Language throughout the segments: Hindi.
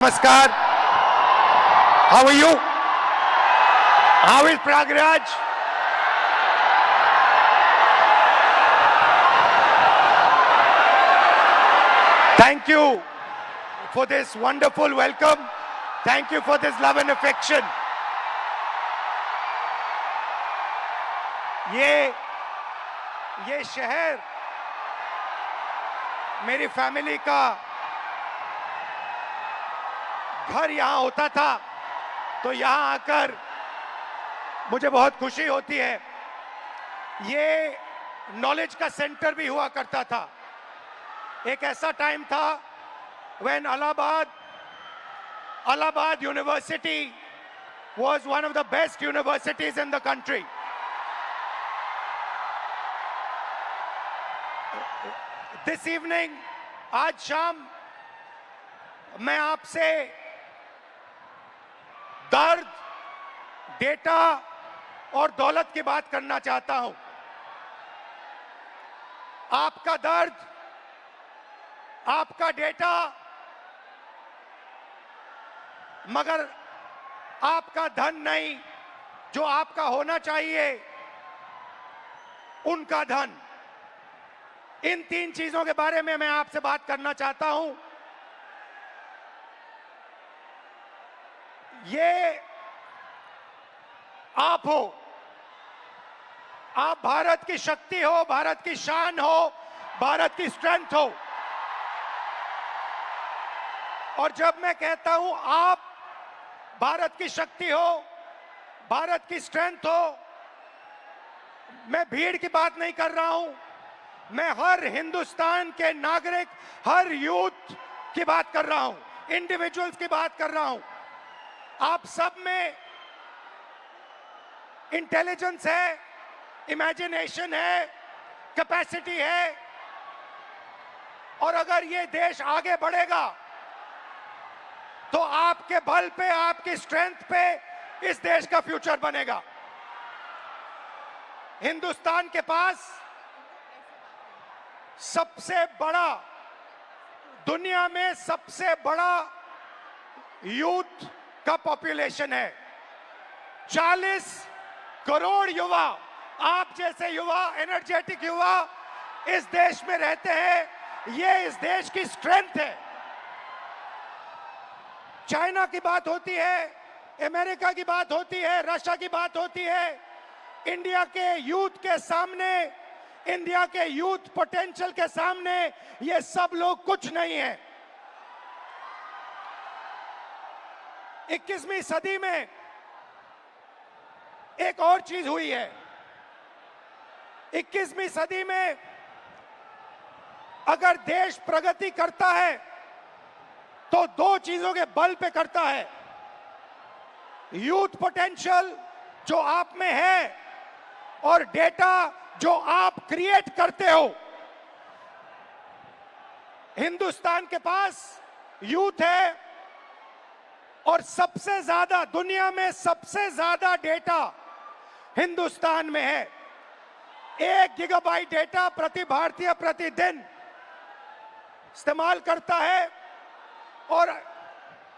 Namaskar. How are you? How is Pragraj? Thank you for this wonderful welcome. Thank you for this love and affection. ये शहर मेरी फैमिली का घर यहां होता था, तो यहां आकर मुझे बहुत खुशी होती है। ये नॉलेज का सेंटर भी हुआ करता था। एक ऐसा टाइम था when Allahabad University was one of the best universities in the country. This evening, आज शाम मैं आपसे दर्द, डेटा और दौलत की बात करना चाहता हूं। आपका दर्द, आपका डेटा, मगर आपका धन नहीं, जो आपका होना चाहिए, उनका धन। इन तीन चीजों के बारे में मैं आपसे बात करना चाहता हूं। ये आप हो, आप भारत की शक्ति हो, भारत की शान हो, भारत की स्ट्रेंथ हो। और जब मैं कहता हूं आप भारत की शक्ति हो, भारत की स्ट्रेंथ हो, मैं भीड़ की बात नहीं कर रहा हूं। मैं हर हिंदुस्तान के नागरिक, हर यूथ की बात कर रहा हूं, इंडिविजुअल्स की बात कर रहा हूं। आप सब में इंटेलिजेंस है, इमेजिनेशन है, कैपेसिटी है, और अगर ये देश आगे बढ़ेगा तो आपके बल पे, आपकी स्ट्रेंथ पे इस देश का फ्यूचर बनेगा। हिंदुस्तान के पास सबसे बड़ा, दुनिया में सबसे बड़ा यूथ का पॉपुलेशन है। 40 करोड़ युवा, आप जैसे युवा, एनर्जेटिक युवा इस देश में रहते हैं। ये इस देश की स्ट्रेंथ है। चाइना की बात होती है, अमेरिका की बात होती है, रशिया की बात होती है, इंडिया के यूथ के सामने, इंडिया के यूथ पोटेंशियल के सामने ये सब लोग कुछ नहीं है। 21वीं सदी में एक और चीज हुई है। 21वीं सदी में अगर देश प्रगति करता है तो दो चीजों के बल पे करता है। यूथ पोटेंशियल जो आप में है और डेटा जो आप क्रिएट करते हो। हिंदुस्तान के पास यूथ है और सबसे ज्यादा, दुनिया में सबसे ज्यादा डेटा हिंदुस्तान में है। 1 गीगाबाइट डेटा प्रति भारतीय प्रतिदिन इस्तेमाल करता है। और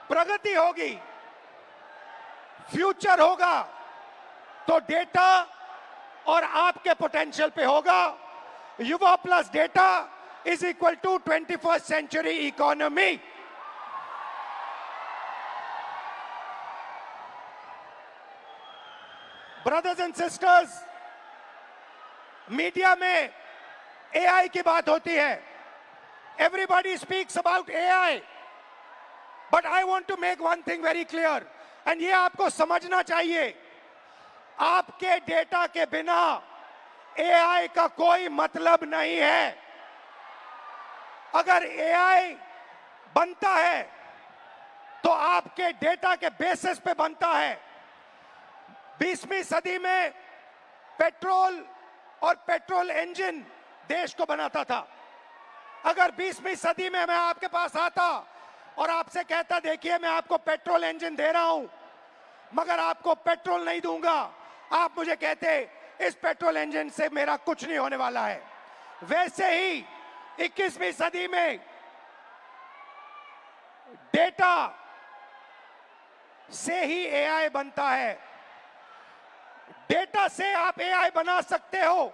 प्रगति होगी, फ्यूचर होगा, तो डेटा और आपके पोटेंशियल पे होगा। युवा plus data is equal to 21st century economy. Brothers and sisters, media में एआई की बात होती है। Everybody speaks about AI, but I want to make one thing very clear, and ये आपको समझना चाहिए। आपके डेटा के बिना एआई का कोई मतलब नहीं है। अगर एआई बनता है तो आपके डेटा के बेसिस पे बनता है। 20वीं सदी में पेट्रोल और पेट्रोल इंजन देश को बनाता था। अगर 20वीं सदी में मैं आपके पास आता और आपसे कहता, देखिए मैं आपको पेट्रोल इंजन दे रहा हूं, मगर आपको पेट्रोल नहीं दूंगा, आप मुझे कहते इस पेट्रोल इंजन से मेरा कुछ नहीं होने वाला है। वैसे ही 21वीं सदी में डेटा से ही एआई बनता है। डेटा से आप एआई बना सकते हो,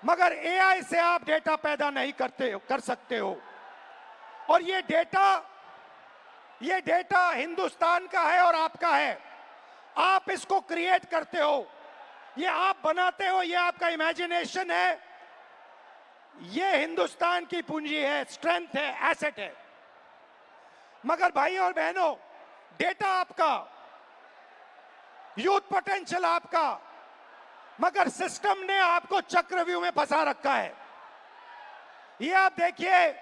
मगर एआई से आप डेटा पैदा नहीं कर सकते हो। और ये डेटा हिंदुस्तान का है और आपका है। आप इसको क्रिएट करते हो, ये आप बनाते हो, ये आपका इमेजिनेशन है, ये हिंदुस्तान की पूंजी है, स्ट्रेंथ है, एसेट है। मगर भाई और बहनों, डेटा आपका, यूथ पोटेंशियल आपका, मगर सिस्टम ने आपको चक्रव्यूह में फंसा रखा है। ये आप देखिए,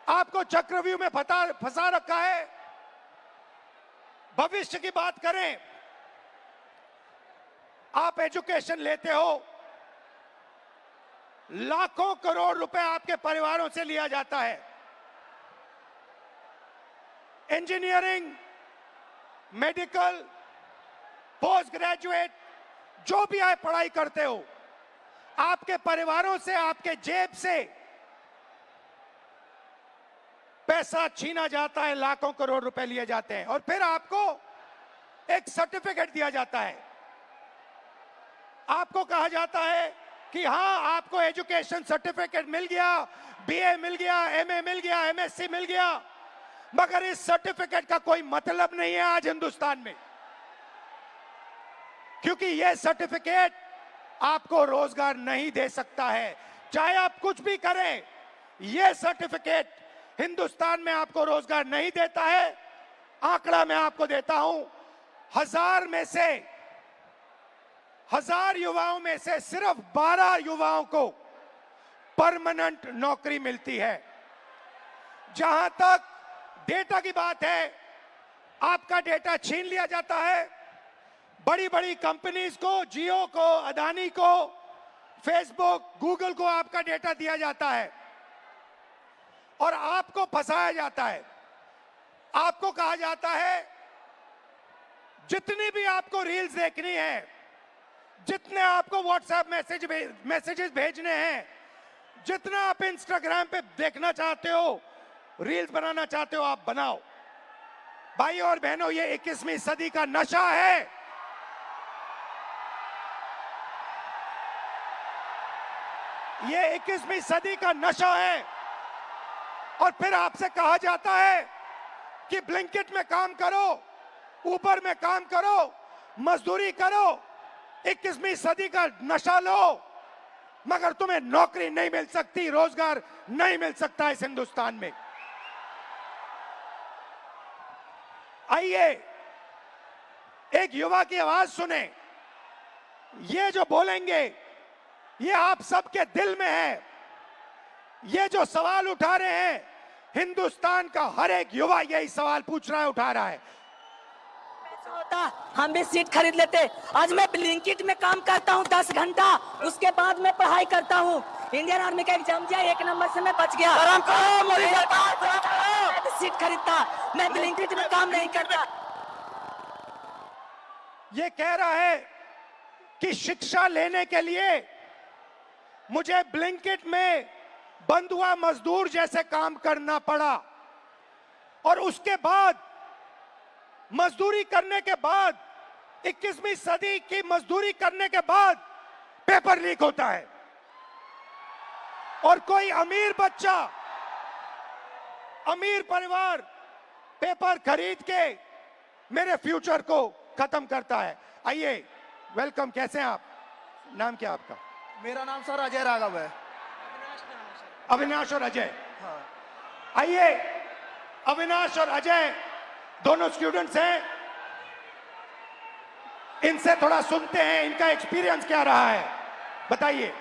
आपको चक्रव्यूह में फंसा रखा है। भविष्य की बात करें, आप एजुकेशन लेते हो, लाखों करोड़ रुपए आपके परिवारों से लिया जाता है। इंजीनियरिंग, मेडिकल, पोस्ट ग्रेजुएट, जो भी आप पढ़ाई करते हो, आपके परिवारों से, आपके जेब से पैसा छीना जाता है, लाखों करोड़ रुपए लिए जाते हैं, और फिर आपको एक सर्टिफिकेट दिया जाता है। आपको कहा जाता है कि हां, आपको एजुकेशन सर्टिफिकेट मिल गया, बीए मिल गया, एमए मिल गया, एमएससी मिल गया, मगर इस सर्टिफिकेट का कोई मतलब नहीं है आज हिंदुस्तान में, क्योंकि यह सर्टिफिकेट आपको रोजगार नहीं दे सकता है। चाहे आप कुछ भी करें, यह सर्टिफिकेट हिंदुस्तान में आपको रोजगार नहीं देता है। आंकड़ा मैं आपको देता हूं, 1000 युवाओं में से सिर्फ 12 युवाओं को परमानेंट नौकरी मिलती है। जहां तक डेटा की बात है, आपका डेटा छीन लिया जाता है। बड़ी बड़ी कंपनीज को, जियो को, अदानी को, फेसबुक, गूगल को आपका डेटा दिया जाता है और आपको फंसाया जाता है। आपको कहा जाता है, जितनी भी आपको रील्स देखनी है, जितने आपको व्हाट्सएप मैसेजेस भेजने हैं, जितना आप इंस्टाग्राम पे देखना चाहते हो, रील्स बनाना चाहते हो, आप बनाओ। भाई और बहनों, ये 21वीं सदी का नशा है। ये 21वीं सदी का नशा है। और फिर आपसे कहा जाता है कि ब्लिंकिट में काम करो, ऊबर में काम करो, मजदूरी करो, 21वीं सदी का नशा लो, मगर तुम्हें नौकरी नहीं मिल सकती, रोजगार नहीं मिल सकता इस हिंदुस्तान में। आइए एक युवा की आवाज सुने। ये जो बोलेंगे, ये आप सबके दिल में है। ये जो सवाल उठा रहे हैं, हिंदुस्तान का हर एक युवा यही सवाल पूछ रहा है, उठा रहा है। होता हम भी सीट खरीद लेते। आज मैं ब्लिंकिट में काम करता हूँ 10 घंटा, उसके बाद मैं पढ़ाई करता हूँ। इंडियन आर्मी का एग्जाम दिया, 1 नंबर से मैं बच गया। सीट खरीदता, मैं ब्लिंकिट में काम नहीं करता। ये कह रहा है कि शिक्षा लेने के लिए मुझे ब्लिंकिट में बंधुआ मजदूर जैसे काम करना पड़ा, और उसके बाद मजदूरी करने के बाद, 21वीं सदी की मजदूरी करने के बाद पेपर लीक होता है, और कोई अमीर बच्चा, अमीर परिवार पेपर खरीद के मेरे फ्यूचर को खत्म करता है। आइए, वेलकम। कैसे हैं आप? नाम क्या आपका? मेरा नाम सर अजय राघव है। अविनाश और अजय। हाँ। आइए, अविनाश और अजय दोनों स्टूडेंट्स हैं, इनसे थोड़ा सुनते हैं, इनका एक्सपीरियंस क्या रहा है, बताइए।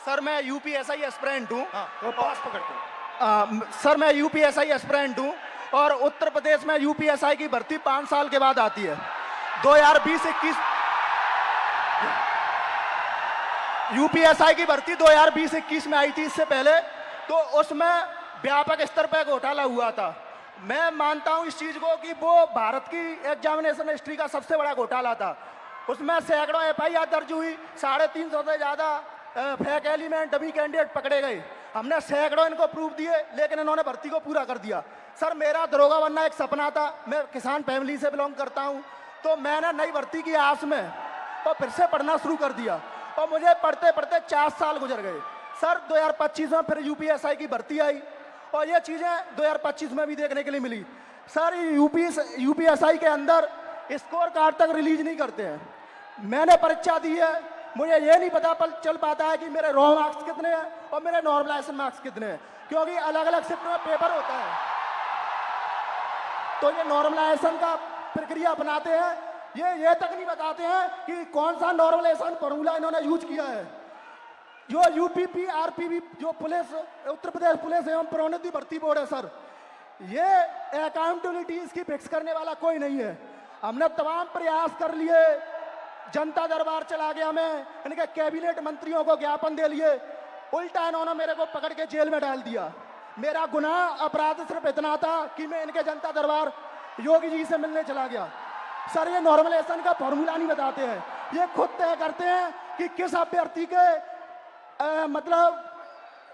सर मैं यूपीएसआई एस्पिरेंट हूँ। तो पास पकड़ते हैं। सर मैं यूपीएसआई एस्पिरेंट हूँ, और उत्तर प्रदेश में यूपीएसआई की भर्ती 5 साल के बाद आती है। 2020-21 यूपीएसआई की भर्ती 2020-21 में आई थी। इससे पहले तो उसमें व्यापक स्तर पर घोटाला हुआ था। मैं मानता हूं इस चीज को कि वो भारत की एग्जामिनेशन हिस्ट्री का सबसे बड़ा घोटाला था। उसमें सैकड़ों एफआईआर दर्ज हुई, 350 से ज्यादा फेक एलिमेंट, डमी कैंडिडेट पकड़े गए। हमने सैकड़ों इनको प्रूफ दिए, लेकिन इन्होंने भर्ती को पूरा कर दिया। सर मेरा दरोगा बनना एक सपना था, मैं किसान फैमिली से बिलोंग करता हूँ, तो मैंने नई भर्ती की आस में तो फिर से पढ़ना शुरू कर दिया, और मुझे पढ़ते पढ़ते 4 साल गुजर गए। सर 2025 में फिर यूपीएसआई की भर्ती आई, और ये चीज़ें 2025 में भी देखने के लिए मिली। सर यूपीएसआई के अंदर स्कोर कार्ड तक रिलीज नहीं करते हैं। मैंने परीक्षा दी है, मुझे ये नहीं पता चल पाता है कि मेरे रॉ मार्क्स कितने हैं और मेरे नॉर्मलाइजेशन मार्क्स कितने हैं, क्योंकि अलग अलग शिफ्ट में पेपर होता है। तो ये नॉर्मलाइजेशन का प्रक्रिया अपनाते हैं, ये तक नहीं बताते हैं कि कौन सा नॉर्मलाइजेशन फॉर्मूला इन्होंने यूज किया है। जो यूपीपी आरपीबी जो पुलिस, उत्तर प्रदेश पुलिस एवं प्रोन्नति भर्ती बोर्ड है सर, ये अकाउंटेबिलिटी इसकी फिक्स करने वाला कोई नहीं है। हमने तमाम प्रयास कर लिए, जनता दरबार चला गया, मैं इनके कैबिनेट मंत्रियों को ज्ञापन दे लिए, उल्टा इन्होंने मेरे को पकड़ के जेल में डाल दिया। मेरा गुनाह अपराध सिर्फ इतना था कि मैं इनके जनता दरबार योगी जी से मिलने चला गया। सर ये नॉर्मलाइजेशन का फॉर्मूला नहीं बताते हैं, ये खुद तय करते हैं कि किस अभ्यर्थी के मतलब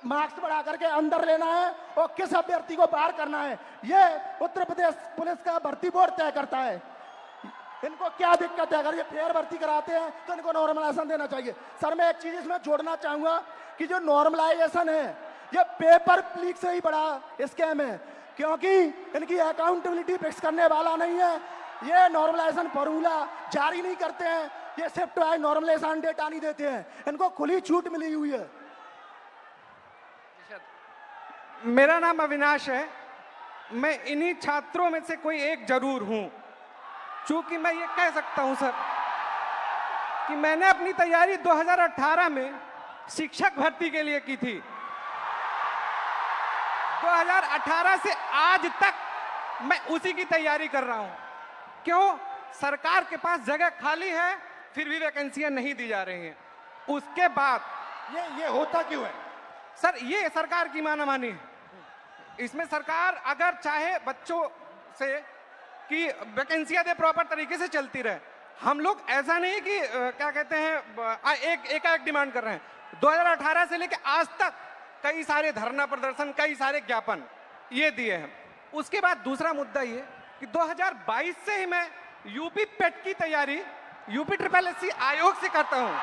मार्क्स बढ़ा करके अंदर लेना है और किस अभ्यर्थी को बाहर करना है। ये उत्तर प्रदेश पुलिस का भर्ती बोर्ड तय करता है। इनको क्या दिक्कत है? अगर ये फेयर भर्ती कराते हैं तो इनको नॉर्मलाइजेशन देना चाहिए। सर मैं एक चीज इसमें जोड़ना चाहूंगा कि जो नॉर्मलाइजेशन है ये पेपर लीक से ही बड़ा स्कैम है, क्योंकि इनकी अकाउंटेबिलिटी फिक्स करने वाला नहीं है। ये नॉर्मलाइजेशन फॉर्मूला जारी नहीं करते हैं, ये शिफ्ट वाइज नॉर्मलाइजेशन डेटा नहीं देते हैं, इनको खुली छूट मिली हुई है। मेरा नाम अविनाश है, मैं इन्हीं छात्रों में से कोई एक जरूर हूं। चूंकि मैं ये कह सकता हूं सर कि मैंने अपनी तैयारी 2018 में शिक्षक भर्ती के लिए की थी। 2018 से आज तक मैं उसी की तैयारी कर रहा हूं। क्यों? सरकार के पास जगह खाली है, फिर भी वैकेंसियां नहीं दी जा रही हैं। उसके बाद ये होता क्यों है सर? ये सरकार की मानामानी है। इसमें सरकार अगर चाहे बच्चों से कि वैकेंसियां दे, प्रॉपर तरीके से चलती रहे। हम लोग ऐसा नहीं कि क्या कहते हैं एक डिमांड कर रहे हैं। 2018 से लेकर आज तक कई सारे धरना प्रदर्शन, कई सारे ज्ञापन ये दिए हैं। उसके बाद दूसरा मुद्दा ये कि 2022 से ही मैं यूपी पेट की तैयारी यूपी SSS आयोग से करता हूं।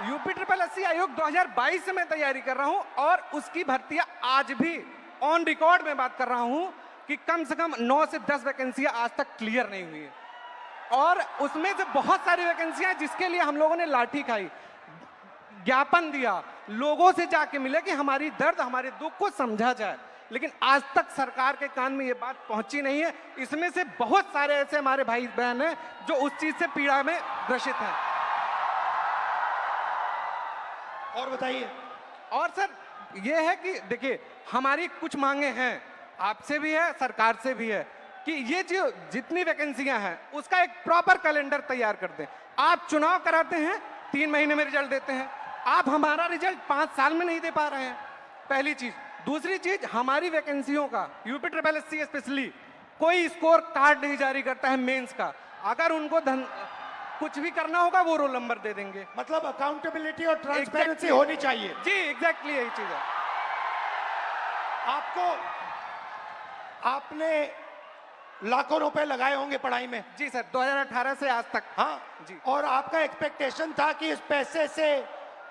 यूपी SSS आयोग 2022 से मैं तैयारी कर रहा हूं, और उसकी भर्तियां आज भी ऑन रिकॉर्ड में बात कर रहा हूं कि कम से कम 9 से 10 वैकेंसियां आज तक क्लियर नहीं हुई है। और उसमें से बहुत सारी वैकेंसियां जिसके लिए हम लोगों ने लाठी खाई, ज्ञापन दिया, लोगों से जाके मिले कि हमारी दर्द, हमारे दुख को समझा जाए, लेकिन आज तक सरकार के कान में ये बात पहुंची नहीं है। इसमें से बहुत सारे ऐसे हमारे भाई बहन हैं जो उस चीज से पीड़ा में ग्रसित हैं। और बताइए। और सर ये है कि देखिए, हमारी कुछ मांगे हैं, आपसे भी है, सरकार से भी है, कि ये जो जितनी वैकेंसियां हैं उसका एक प्रॉपर कैलेंडर तैयार कर दें। आप चुनाव कराते हैं, 3 महीने में रिजल्ट देते हैं, आप हमारा रिजल्ट 5 साल में नहीं दे पा रहे हैं, पहली चीज। दूसरी चीज, हमारी वैकेंसियों का यूपी SSS स्पेशली कोई स्कोर कार्ड नहीं जारी करता है मेंस का। अगर उनको कुछ भी करना होगा वो रोल नंबर दे देंगे। मतलब अकाउंटेबिलिटी और ट्रांसपेरेंसी होनी चाहिए। जी एग्जैक्टली यही चीज है। आपने लाखों रुपए लगाए होंगे पढ़ाई में। जी सर, 2018 से आज तक। हाँ जी। और आपका एक्सपेक्टेशन था कि इस पैसे से,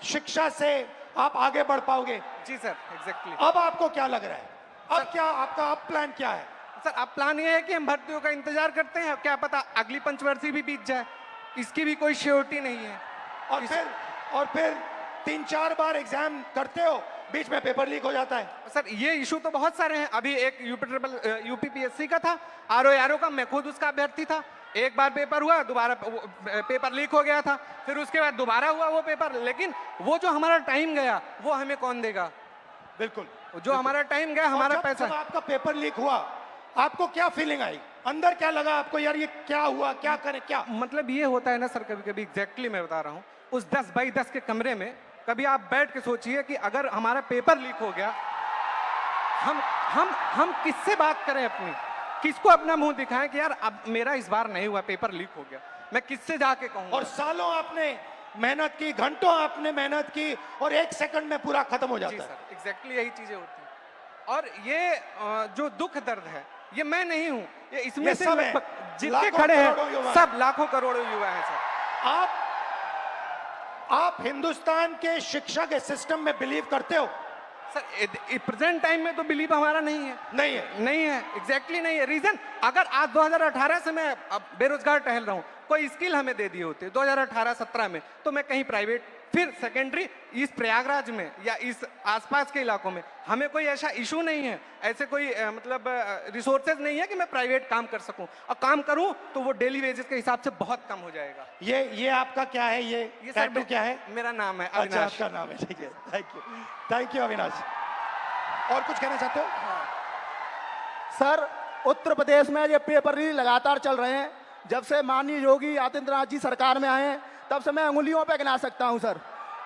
शिक्षा से आप आगे बढ़ पाओगे। जी सर एग्जैक्टली। अब आपको क्या लग रहा है? अब क्या आपका प्लान क्या है? सर अब प्लान ये है कि हम भर्तियों का इंतजार करते हैं, क्या पता अगली पंचवर्षीय भी बीत जाए, इसकी भी कोई श्योरिटी नहीं है। और फिर 3-4 बार एग्जाम करते हो, बीच में पेपर लीक हो जाता है। सर ये इशू तो बहुत सारे हैं। अभी एक यूपी PSC का था, RO का, मैं खुद उसका अभ्यर्थी था। एक बार पेपर हुआ, दोबारा पेपर लीक हो गया था, फिर उसके बाद दोबारा हुआ वो पेपर। लेकिन वो जो हमारा टाइम गया वो हमें कौन देगा? बिल्कुल, जो हमारा टाइम गया, हमारा पैसा। जब आपका पेपर लीक हुआ, आपको क्या फीलिंग आई? अंदर क्या लगा आपको, यार ये क्या हुआ, क्या करें, क्या? मतलब ये होता है ना सर, कभी कभी एग्जैक्टली मैं बता रहा हूँ, उस 10 बाई 10 के कमरे में कभी आप बैठ के सोचिए कि अगर हमारा पेपर लीक हो गया, हम किससे बात करें अपनी, किसको अपना मुंह दिखाएं कि यार अब मेरा इस बार नहीं हुआ, पेपर लीक हो गया, मैं किससे जाके कहूं? और सालों आपने मेहनत की, घंटों आपने मेहनत की और 1 सेकंड में पूरा खत्म हो जी जाता है। सर, एग्जैक्टली यही चीजें होती हैं। और ये जो दुख दर्द है, ये मैं नहीं हूं, ये इसमें ये से सब है। लगभग जितने लाखों खड़े करोड़ों युवा हैं, हैं। सब लाखों करोड़ों युवा हैं सर। आप हिंदुस्तान के शिक्षा के सिस्टम में बिलीव करते हो? सर प्रेजेंट टाइम में तो बिलीव हमारा नहीं है। नहीं है। नहीं है, एग्जैक्टली नहीं है। रीजन, अगर आज 2018 से मैं अब बेरोजगार टहल रहा हूं, कोई स्किल हमें दे दिए होते 2018-17 में, तो मैं कहीं प्राइवेट, फिर सेकेंडरी, इस प्रयागराज में या इस आसपास के इलाकों में हमें कोई ऐसा इशू नहीं है, ऐसे कोई मतलब रिसोर्सेज नहीं है कि मैं प्राइवेट काम कर सकूं, और काम करूं तो वो डेली वेजेस के हिसाब से बहुत कम हो जाएगा। ये आपका क्या है? ये सर टैटू क्या है? मेरा नाम है अच्छा, अविनाश। आपका नाम है, ठीक है। Thank you Avinash. और कुछ कहना चाहते हो? सर, उत्तर प्रदेश में ये पेपर लीक लगातार चल रहे हैं। जब से माननीय योगी आदित्यनाथ जी सरकार में आए हैं, तब से मैं उंगलियों पे गिना सकता हूं सर।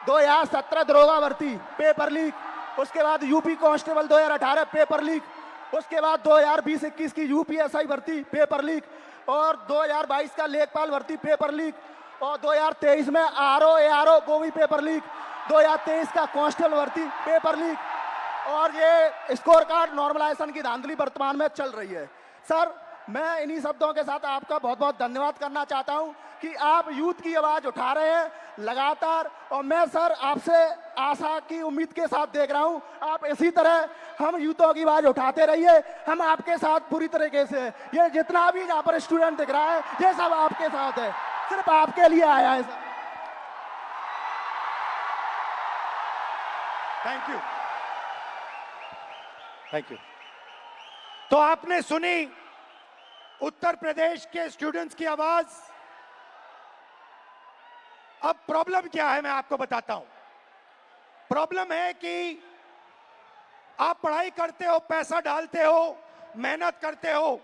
2017 दरोगा भर्ती पेपर लीक, उसके बाद यूपी कांस्टेबल 2018 पेपर लीक, उसके बाद 2020-21 की यूपीएसआई भर्ती पेपर लीक, और 2022 का लेखपाल भर्ती पेपर लीक, और 2023 में आरओ एआरओ वो भी पेपर लीक, 2023 का कांस्टेबल भर्ती पेपर लीक, और ये स्कोर कार्ड नॉर्मलाइजेशन की धांधली वर्तमान में चल रही है। सर, मैं इन्हीं शब्दों के साथ आपका बहुत बहुत धन्यवाद करना चाहता हूं कि आप यूथ की आवाज उठा रहे हैं लगातार, और मैं सर आपसे आशा की उम्मीद के साथ देख रहा हूं, आप इसी तरह हम यूथों की आवाज उठाते रहिए। हम आपके साथ पूरी तरीके से, ये जितना भी यहाँ पर स्टूडेंट दिख रहा है, ये सब आपके साथ है, सिर्फ आपके लिए आया है सर। Thank you. तो आपने सुनी उत्तर प्रदेश के स्टूडेंट्स की आवाज। अब प्रॉब्लम क्या है, मैं आपको बताता हूं। प्रॉब्लम है कि आप पढ़ाई करते हो, पैसा डालते हो, मेहनत करते हो,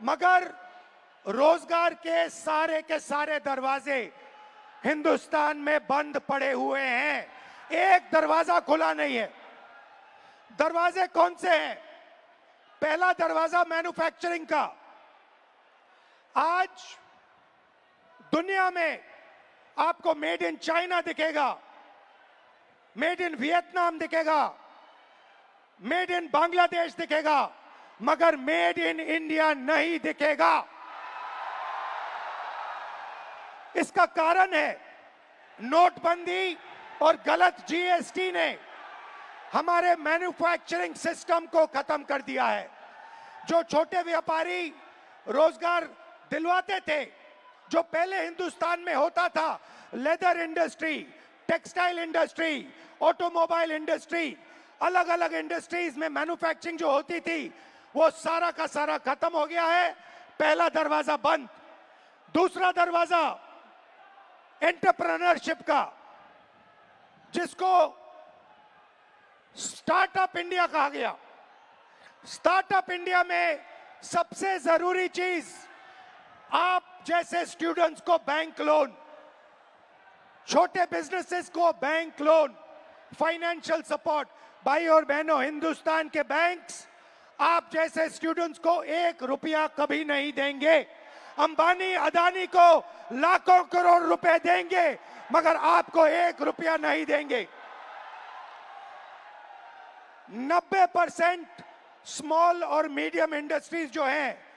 मगर रोजगार के सारे दरवाजे हिंदुस्तान में बंद पड़े हुए हैं। एक दरवाजा खुला नहीं है। दरवाजे कौन से हैं? पहला दरवाजा मैन्युफैक्चरिंग का। आज दुनिया में आपको मेड इन चाइना दिखेगा, मेड इन वियतनाम दिखेगा, मेड इन बांग्लादेश दिखेगा, मगर मेड इन इंडिया नहीं दिखेगा। इसका कारण है नोटबंदी और गलत जीएसटी ने हमारे मैन्युफैक्चरिंग सिस्टम को खत्म कर दिया है। जो छोटे व्यापारी रोजगार दिलवाते थे, जो पहले हिंदुस्तान में होता था, leather industry, textile industry, automobile industry, अलग अलग इंडस्ट्रीज में मैन्युफैक्चरिंग जो होती थी, वो सारा का सारा खत्म हो गया है। पहला दरवाजा बंद। दूसरा दरवाजा एंटरप्रेन्योरशिप का, जिसको स्टार्टअप इंडिया कहा गया। स्टार्टअप इंडिया में सबसे जरूरी चीज, आप जैसे स्टूडेंट्स को बैंक लोन, छोटे बिजनेसेस को बैंक लोन, फाइनेंशियल सपोर्ट। भाई और बहनों, हिंदुस्तान के बैंक्स आप जैसे स्टूडेंट्स को 1 रुपया कभी नहीं देंगे। अंबानी अदानी को लाखों करोड़ रुपए देंगे, मगर आपको 1 रुपया नहीं देंगे। 90% स्मॉल और मीडियम इंडस्ट्रीज जो हैं,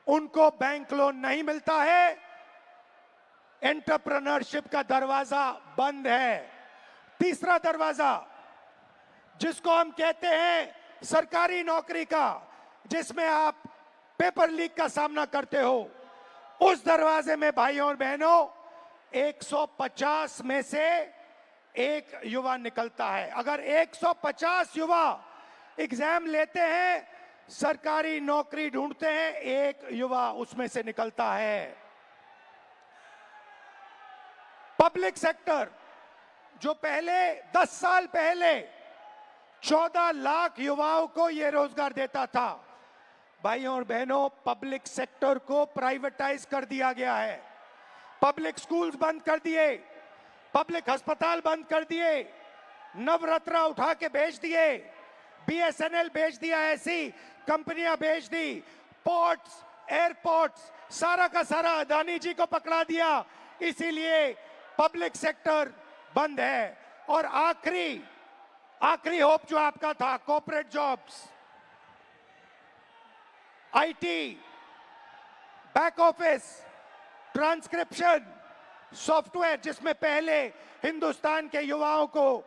उनको बैंक लोन नहीं मिलता है। एंटरप्रेन्योरशिप का दरवाजा बंद है। तीसरा दरवाजा, जिसको हम कहते हैं सरकारी नौकरी का, जिसमें आप पेपर लीक का सामना करते हो, उस दरवाजे में भाइयों और बहनों 150 में से एक युवा निकलता है। अगर 150 युवा एग्जाम लेते हैं, सरकारी नौकरी ढूंढते हैं, एक युवा उसमें से निकलता है। पब्लिक सेक्टर, जो पहले 10 साल पहले 14 लाख युवाओं को यह रोजगार देता था, भाइयों और बहनों, पब्लिक सेक्टर को प्राइवेटाइज कर दिया गया है। पब्लिक स्कूल्स बंद कर दिए, पब्लिक अस्पताल बंद कर दिए, नवरत्ना उठा के बेच दिए, बीएसएनएल बेच दिया, ऐसी कंपनियां बेच दी, पोर्ट्स, एयरपोर्ट्स, सारा का सारा अदानी जी को पकड़ा दिया। इसीलिए पब्लिक सेक्टर बंद है, और आखिरी होप जो आपका था corporate jobs, IT, back office, transcription, software, जिसमें पहले हिंदुस्तान के युवाओं को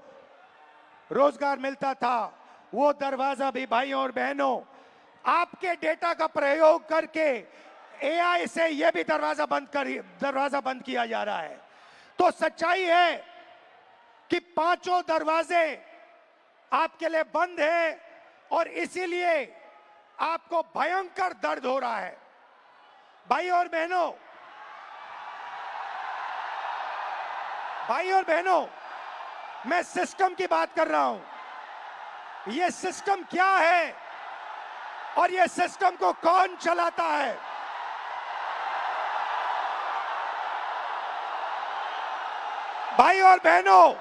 रोजगार मिलता था, वो दरवाजा भी भाइयों और बहनों आपके डेटा का प्रयोग करके एआई से ये भी दरवाजा बंद किया जा रहा है। तो सच्चाई है कि पांचों दरवाजे आपके लिए बंद हैं, और इसीलिए आपको भयंकर दर्द हो रहा है। भाइयों और बहनों, मैं सिस्टम की बात कर रहा हूं। ये सिस्टम क्या है और ये सिस्टम को कौन चलाता है? भाई और बहनों,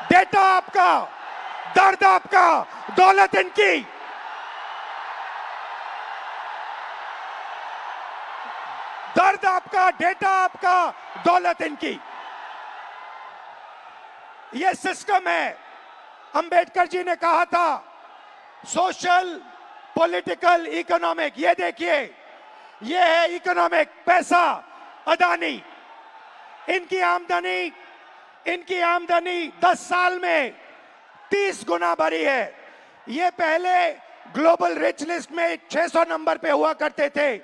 डेटा आपका, दर्द आपका, दौलत इनकी। दर्द आपका, डेटा आपका, दौलत इनकी। ये सिस्टम है। अंबेडकर जी ने कहा था सोशल, पॉलिटिकल, इकोनॉमिक। ये देखिए, ये है इकोनॉमिक, पैसा, अदानी। इनकी आमदनी 10 साल में 30 गुना बढ़ी है। ये पहले ग्लोबल रिच लिस्ट में 600 नंबर पे हुआ करते थे,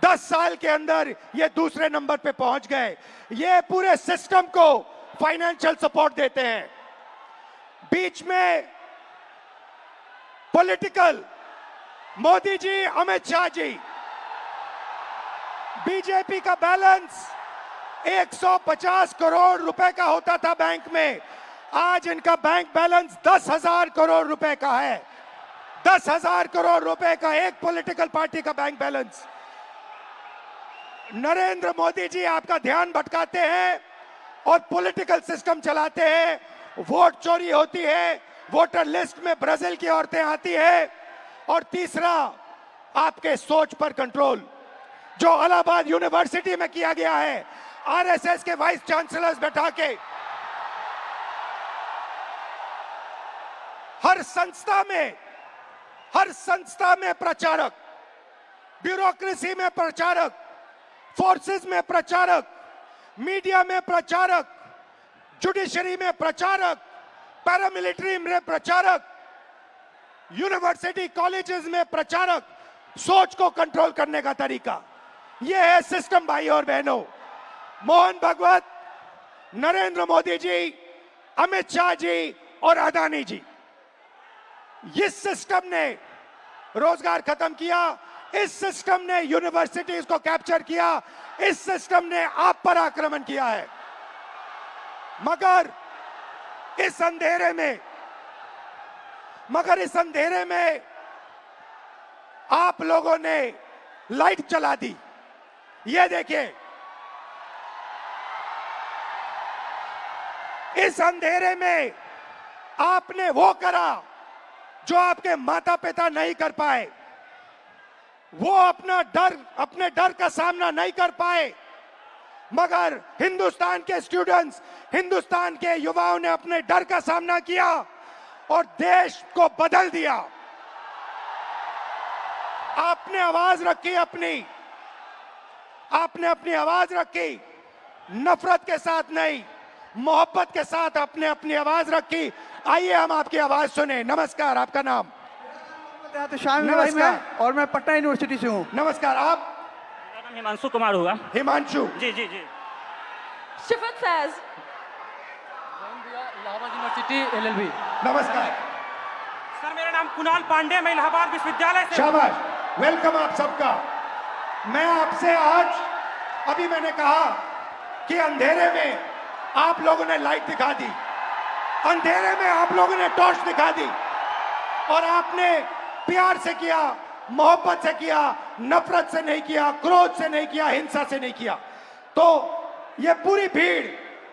10 साल के अंदर ये दूसरे नंबर पे पहुंच गए। ये पूरे सिस्टम को फाइनेंशियल सपोर्ट देते हैं। बीच में पॉलिटिकल, मोदी जी, अमित शाह जी। बीजेपी का बैलेंस 150 करोड़ रुपए का होता था बैंक में, आज इनका बैंक बैलेंस 10,000 करोड़ रुपए का है। 10,000 करोड़ रुपए का एक पॉलिटिकल पार्टी का बैंक बैलेंस। नरेंद्र मोदी जी आपका ध्यान भटकाते हैं और पॉलिटिकल सिस्टम चलाते हैं। वोट चोरी होती है, वोटर लिस्ट में ब्राजील की औरतें आती है, और तीसरा आपके सोच पर कंट्रोल, जो इलाहाबाद यूनिवर्सिटी में किया गया है। आरएसएस के वाइस चांसलर्स बैठा के हर संस्था में प्रचारक, ब्यूरोक्रेसी में प्रचारक, फोर्सेस में प्रचारक, मीडिया में प्रचारक, जुडिशरी में प्रचारक, पैरामिलिट्री में प्रचारक, यूनिवर्सिटी कॉलेजेस में प्रचारक। सोच को कंट्रोल करने का तरीका यह है सिस्टम। भाई और बहनों, मोहन भगवत, नरेंद्र मोदी जी, अमित शाह जी और अदानी जी, इस सिस्टम ने रोजगार खत्म किया। इस सिस्टम ने यूनिवर्सिटीज को कैप्चर किया। इस सिस्टम ने आप पर आक्रमण किया है। मगर इस अंधेरे में आप लोगों ने लाइट जला दी। ये देखिए, इस अंधेरे में आपने वो करा जो आपके माता पिता नहीं कर पाए। वो अपने डर का सामना नहीं कर पाए, मगर हिंदुस्तान के स्टूडेंट्स, हिंदुस्तान के युवाओं ने अपने डर का सामना किया और देश को बदल दिया। आपने आवाज रखी आपने अपनी आवाज रखी, नफरत के साथ नहीं, मोहब्बत के साथ आपने अपनी आवाज रखी। आइए हम आपकी आवाज सुने। नमस्कार, आपका नाम? नमस्कार। और मैं पटना यूनिवर्सिटी से हूँ। नमस्कार। आप? मेरा नाम हिमांशु कुमार हुआ। हिमांशु जी जी जी। शिफत फैज, इलाहाबाद यूनिवर्सिटी LLB। नमस्कार सर, मेरा नाम कुणाल पांडे, मैं इलाहाबाद विश्वविद्यालय से। शाबाश, वेलकम आप सबका। मैं आपसे आज, अभी मैंने कहा कि अंधेरे में आप लोगों ने लाइट दिखा दी, अंधेरे में आप लोगों ने टॉर्च दिखा दी, और आपने प्यार से किया, मोहब्बत से किया, नफरत से नहीं किया, क्रोध से नहीं किया, हिंसा से नहीं किया। तो ये पूरी भीड़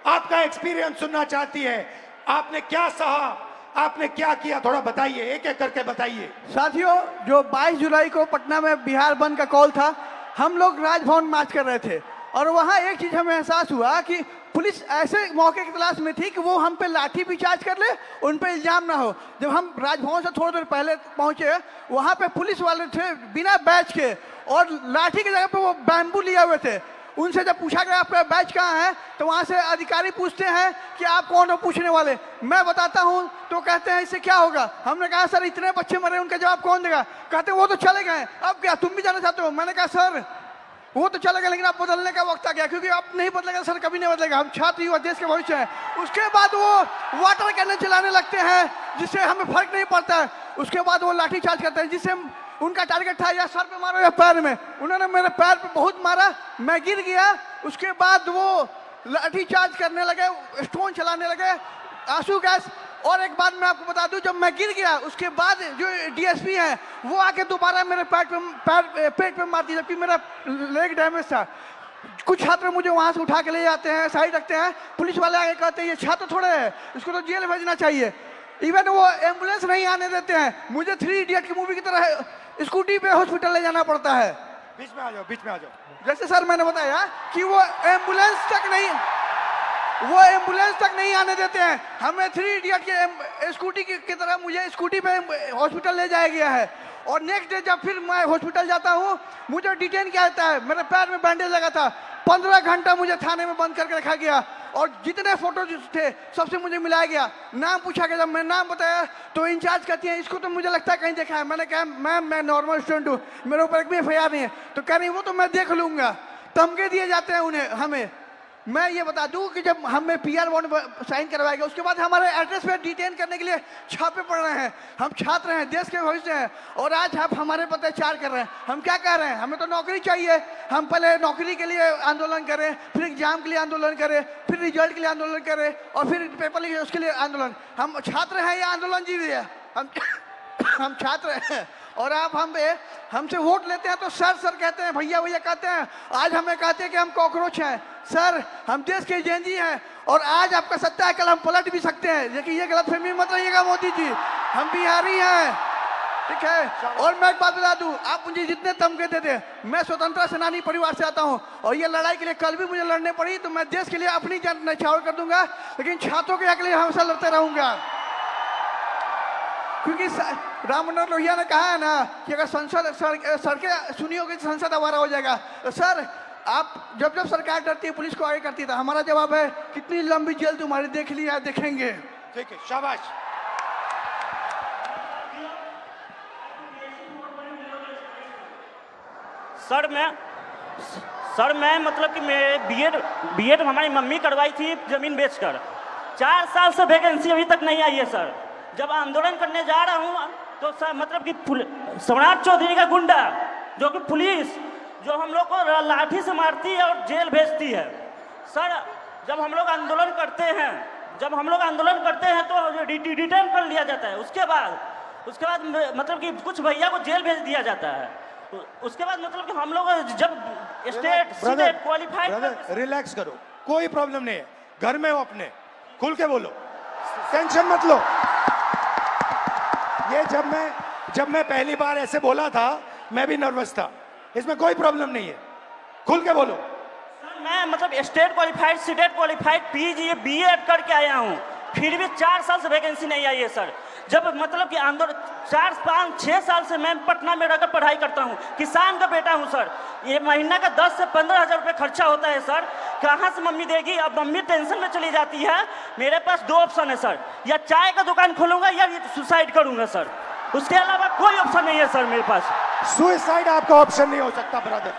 आपका एक्सपीरियंस सुनना चाहती है। आपने क्या सहा, आपने क्या किया, थोड़ा बताइए, एक एक करके बताइए। साथियों, जो 22 जुलाई को पटना में बिहार बंद का कॉल था, हम लोग राजभवन मार्च कर रहे थे और वहाँ एक चीज़ हमें एहसास हुआ कि पुलिस ऐसे मौके की तलाश में थी कि वो हम पे लाठी भी चार्ज कर ले, उन पे इल्ज़ाम ना हो। जब हम राजभवन से थोड़ी देर पहले पहुँचे, वहाँ पे पुलिस वाले थे बिना बैच के, और लाठी की जगह पे वो बैम्बू लिए हुए थे। उनसे जब पूछा गया आपका बैच कहाँ है, तो वहाँ से अधिकारी पूछते हैं कि आप कौन हो पूछने वाले। मैं बताता हूँ तो कहते हैं इससे क्या होगा। हमने कहा सर इतने बच्चे मरे, उनका जवाब कौन देगा। कहते वो तो चले गए, अब क्या तुम भी जाना चाहते हो। मैंने कहा सर वो तो चले गए, लेकिन अब बदलने का वक्त आ गया, क्योंकि अब नहीं बदलेगा सर, कभी नहीं बदलेगा। हम छात्र युवा देश के भविष्य हैं। उसके बाद वो वाटर कैनन चलाने लगते हैं, जिससे हमें फर्क नहीं पड़ता है। उसके बाद वो लाठी चार्ज करते हैं, जिससे उनका टारगेट था या सर पे मारो या पैर में। उन्होंने मेरे पैर पे बहुत मारा, मैं गिर गया। उसके बाद वो लाठी चार्ज करने लगे, स्टोन चलाने लगे, आंसू गैस। और एक बात मैं आपको बता दूं, जब मैं गिर गया उसके बाद जो डीएसपी हैं वो आके दोबारा मेरे पेट पे मारती, जबकि मेरा लेग डैमेज था। कुछ छात्र मुझे वहां से उठा के ले जाते हैं, साइड रखते हैं। पुलिस वाले आगे कहते हैं ये छात्र थोड़े हैं, इसको तो जेल भेजना चाहिए। इवन वो एम्बुलेंस नहीं आने देते हैं। मुझे 3 इडियट की मूवी की तरह स्कूटी पे हॉस्पिटल ले जाना पड़ता है। बीच में आ जाओ, बीच में आ जाओ। जैसे सर मैंने बताया कि वो एम्बुलेंस तक नहीं आने देते हैं। हमें 3 इडियट के स्कूटी की तरह मुझे स्कूटी पे हॉस्पिटल ले जाया गया है। और नेक्स्ट डे जब फिर मैं हॉस्पिटल जाता हूँ, मुझे डिटेन किया जाता है। मेरे पैर में बैंडेज लगा था, 15 घंटा मुझे थाने में बंद करके रखा गया। और जितने फोटो थे सबसे मुझे मिलाया गया, नाम पूछा गया। जब मैं नाम बताया तो इंचार्ज कहती है इसको तो मुझे लगता है कहीं देखा है। मैंने कहा मैम मैं नॉर्मल स्टूडेंट हूँ, मेरे ऊपर एक भी FIR नहीं है। तो कह रही वो तो मैं देख लूंगा। धमके दिए जाते हैं उन्हें हमें। मैं ये बता दूं कि जब हमें PR बॉन्ड साइन करवाया गया, उसके बाद हमारे एड्रेस पे डिटेन करने के लिए छापे पड़ रहे हैं। हम छात्र हैं, देश के भविष्य हैं, और आज आप हमारे पर अत्याचार कर रहे हैं। हम क्या कह रहे हैं, हमें तो नौकरी चाहिए। हम पहले नौकरी के लिए आंदोलन करें, फिर एग्जाम के लिए आंदोलन करें, फिर रिजल्ट के लिए आंदोलन करें, और फिर पेपर लिखे उसके लिए आंदोलन। हम छात्र हैं या आंदोलन जीवी है? हम छात्र हैं। और आप हमसे वोट लेते हैं तो सर सर कहते हैं, भैया भैया कहते हैं। आज हमें कहते हैं कि हम कॉकरोच हैं। सर हम देश के जेनजी हैं, और आज आपका सत्ता है, कल हम पलट भी सकते हैं। लेकिन ये गलतफहमी मत रहिएगा मोदी जी, हम बिहारी हैं, ठीक है। और मैं एक बात बता दूं, आप मुझे जितने धमके देते, मैं स्वतंत्रता सेनानी परिवार से आता हूं, और ये लड़ाई के लिए कल भी मुझे लड़ने पड़ी तो मैं देश के लिए अपनी जान न्यौछावर कर दूंगा, लेकिन छात्रों के हक के लिए हमेशा लड़ते रहूंगा। क्योंकि राम मनोहर लोहिया ने कहा है ना कि अगर सड़कें सुनी होगी तो संसद आवारा हो जाएगा। तो सर आप जब सरकार डरती है पुलिस को आगे करती है, तो हमारा जवाब है कितनी लंबी जेल तुम्हारी देख लिया देखेंगे। ठीक है, शाबाश। सर मैं मतलब कि मैं बीएड हमारी मम्मी करवाई थी जमीन बेचकर। 4 साल से वैकेंसी अभी तक नहीं आई है सर। जब आंदोलन करने जा रहा हूँ तो सर मतलब कि सम्राट चौधरी का गुंडा, जो कि पुलिस जो हम लोग को लाठी से मारती है और जेल भेजती है। सर जब हम लोग आंदोलन करते हैं तो डिटेन कर लिया जाता है। उसके बाद मतलब कि कुछ भैया को जेल भेज दिया जाता है। उसके बाद मतलब कि हम लोग जब स्टेट क्वालिफाइड। रिलैक्स करो, कोई प्रॉब्लम नहीं है, घर में हो अपने, खुल के बोलो, टेंशन मत लो। ये जब मैं पहली बार ऐसे बोला था मैं भी नर्वस था, इसमें कोई प्रॉब्लम नहीं है, खुल के बोलो। मैं मतलब state qualified CTET qualified PG BEd करके आया हूँ, फिर भी 4 साल से वैकेंसी नहीं आई है सर। जब मतलब कि आंदोलन 4, 5, 6 साल से मैं पटना में रहकर पढ़ाई करता हूँ, किसान का बेटा हूँ सर। ये महीना का 10 से 15 हज़ार रुपये खर्चा होता है सर, कहाँ से मम्मी देगी। अब मम्मी टेंशन में चली जाती है। मेरे पास 2 ऑप्शन है सर, या चाय का दुकान खोलूंगा या सुसाइड करूंगा सर, उसके अलावा कोई ऑप्शन नहीं है सर मेरे पास। सुसाइड आपका ऑप्शन नहीं हो सकता ब्रदर।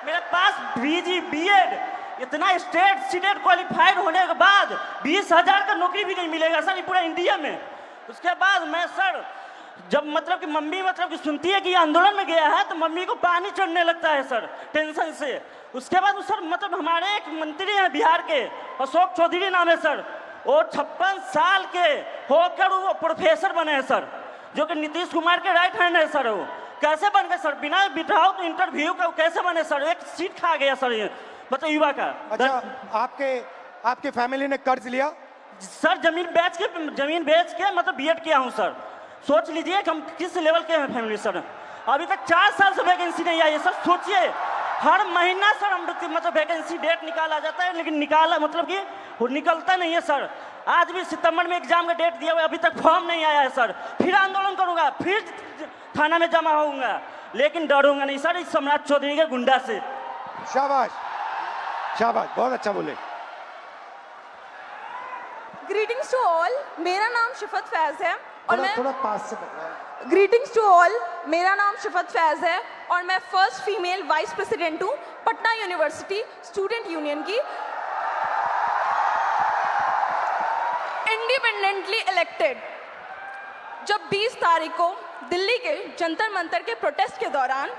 मेरे पास PG BEd इतना स्टेट सीटेट क्वालिफाइड होने के बाद 20,000 का नौकरी भी नहीं मिलेगा सर पूरा इंडिया में। उसके बाद मैं सर जब मतलब कि मम्मी मतलब कि सुनती है कि आंदोलन में गया है तो मम्मी को पानी चढ़ने लगता है सर टेंशन से। उसके बाद सर मतलब हमारे एक मंत्री हैं बिहार के, अशोक चौधरी नाम है सर, वो 56 साल के होकर वो प्रोफेसर बने हैं सर, जो कि नीतीश कुमार के राइट हैंड है सर। वो कैसे बन गए सर, बिना विदाउट इंटरव्यू का कैसे बने सर? एक सीट खा गया सर ये मतलब युवा का। अच्छा आपके फैमिली ने कर्ज लिया? सर जमीन बेच के मतलब BEd किया हूँ सर। सोच लीजिए कि हम किस लेवल के हैं फैमिली सर। अभी तक 4 साल से वैकेंसी नहीं आई है सर। सोचिए हर महीना सर हम मतलब वैकेंसी डेट निकाला जाता है, लेकिन निकाला मतलब कि वो निकलता नहीं है सर। आज भी सितंबर में एग्जाम का डेट दिया हुआ है, अभी तक फॉर्म नहीं आया है सर। फिर आंदोलन करूंगा, फिर थाना में जमा होऊंगा, लेकिन डरूंगा नहीं सर इस सम्राट चौधरी के गुंडा से। शाबाश, शाबाश, बहुत अच्छा बोले। ग्रीटिंग्स टू ऑल, मेरा नाम शिफत फैज है और मैं थोड़ा पास से पकड़ा। ग्रीटिंग्स टू ऑल, मेरा नाम शिफत फैज है और मैं फर्स्ट फीमेल वाइस प्रेसिडेंट हूँ पटना यूनिवर्सिटी स्टूडेंट यूनियन की, इंडिपेंडेंटली इलेक्टेड। जब 20 तारीख को दिल्ली के जंतर मंतर के प्रोटेस्ट के दौरान